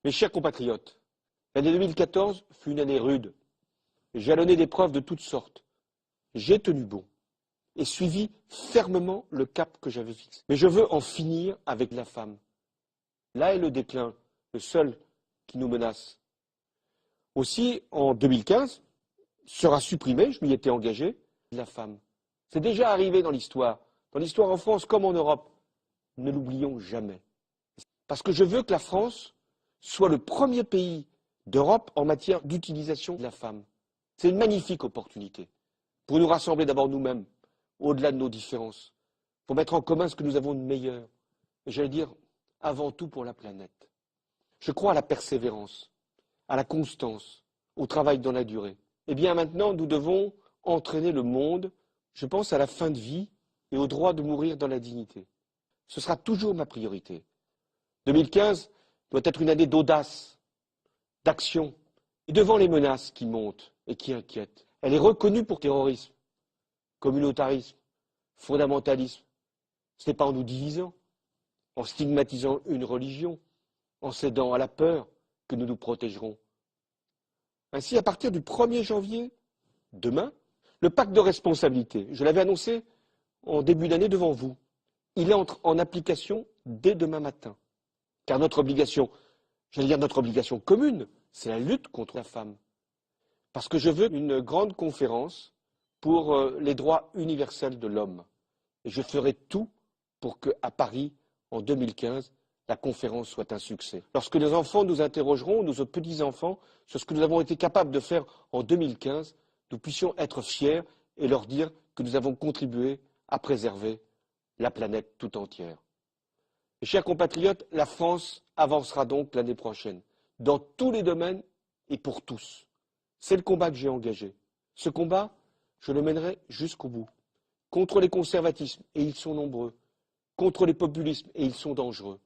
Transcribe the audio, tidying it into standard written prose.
Mes chers compatriotes, l'année 2014 fut une année rude, jalonnée d'épreuves de toutes sortes. J'ai tenu bon et suivi fermement le cap que j'avais fixé. Mais je veux en finir avec la femme. Là est le déclin, le seul qui nous menace. Aussi, en 2015, sera supprimée, je m'y étais engagé, la femme. C'est déjà arrivé dans l'histoire en France comme en Europe. Ne l'oublions jamais. Parce que je veux que la France soit le premier pays d'Europe en matière d'utilisation de la femme. C'est une magnifique opportunité pour nous rassembler d'abord nous-mêmes, au-delà de nos différences, pour mettre en commun ce que nous avons de meilleur, et j'allais dire avant tout pour la planète. Je crois à la persévérance, à la constance, au travail dans la durée. Eh bien maintenant, nous devons entraîner le monde, je pense à la fin de vie et au droit de mourir dans la dignité. Ce sera toujours ma priorité. 2015 doit être une année d'audace, d'action, et devant les menaces qui montent et qui inquiètent. Elle est reconnue pour terrorisme, communautarisme, fondamentalisme. Ce n'est pas en nous divisant, en stigmatisant une religion, en cédant à la peur que nous nous protégerons. Ainsi, à partir du 1er janvier, demain, le pacte de responsabilité, je l'avais annoncé en début d'année devant vous, il entre en application dès demain matin. Car notre obligation, j'allais dire notre obligation commune, c'est la lutte contre la femme. Parce que je veux une grande conférence pour les droits universels de l'homme. Et je ferai tout pour qu'à Paris, en 2015, la conférence soit un succès. Lorsque nos enfants nous interrogeront, nos petits-enfants, sur ce que nous avons été capables de faire en 2015, nous puissions être fiers et leur dire que nous avons contribué à préserver la planète tout entière. Mes chers compatriotes, la France avancera donc l'année prochaine, dans tous les domaines et pour tous. C'est le combat que j'ai engagé. Ce combat, je le mènerai jusqu'au bout. Contre les conservatismes, et ils sont nombreux. Contre les populismes, et ils sont dangereux.